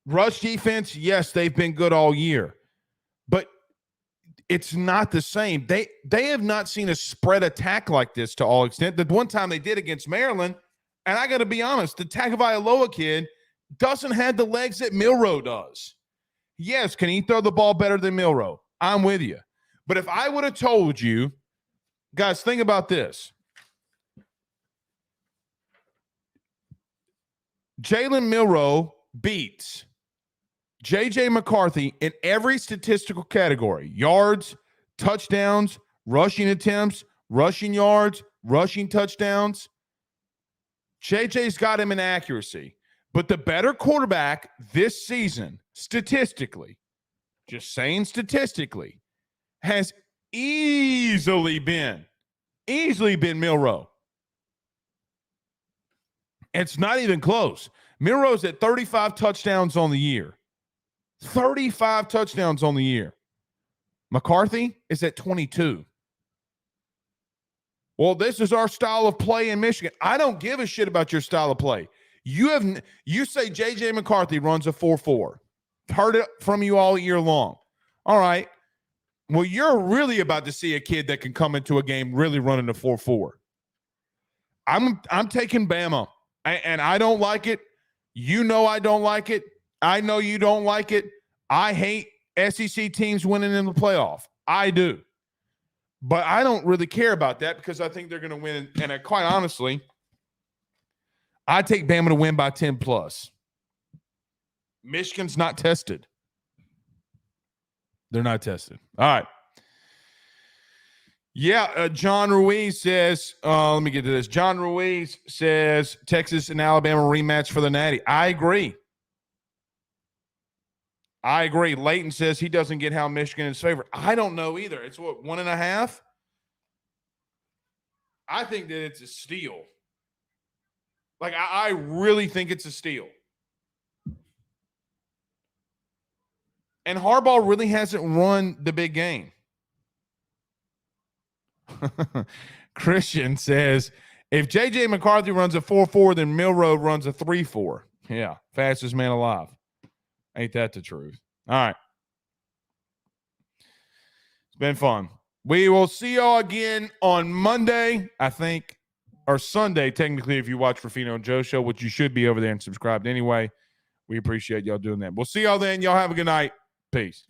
Rush defense, yes, they've been good all year, but it's not the same. They have not seen a spread attack like this to all extent. The one time they did against Maryland, and I got to be honest, the Tagovailoa kid doesn't have the legs that Milroe does. Yes, can he throw the ball better than Milroe? I'm with you. But if I would have told you, guys, think about this. Jalen Milroe beats J.J. McCarthy in every statistical category: yards, touchdowns, rushing attempts, rushing yards, rushing touchdowns. J.J.'s got him in accuracy. But the better quarterback this season, statistically, just saying statistically, has easily been Milroe. It's not even close. Milroe's at 35 touchdowns on the year. 35 touchdowns on the year. McCarthy is at 22. Well, this is our style of play in Michigan. I don't give a shit about your style of play. You say J.J. McCarthy runs a 4.4. Heard it from you all year long. All right. Well, you're really about to see a kid that can come into a game really running a 4.4. I'm taking Bama, and I don't like it. You know I don't like it. I know you don't like it. I hate SEC teams winning in the playoff. I do. But I don't really care about that because I think they're going to win. And quite honestly, I take Bama to win by 10 plus. Michigan's not tested. They're not tested. All right. Yeah, John Ruiz says, let me get to this. John Ruiz says Texas and Alabama rematch for the Natty. I agree. Leighton says he doesn't get how Michigan is favored. I don't know either. It's what, 1.5? I think that it's a steal. Like, I really think it's a steal. And Harbaugh really hasn't run the big game. Christian says, if J.J. McCarthy runs a 4.4, then Milroe runs a 3.4. Yeah, fastest man alive. Ain't that the truth? All right. It's been fun. We will see y'all again on Monday, I think, or Sunday, technically, if you watch Rufino and Joe Show, which you should be over there and subscribed anyway. We appreciate y'all doing that. We'll see y'all then. Y'all have a good night. Peace.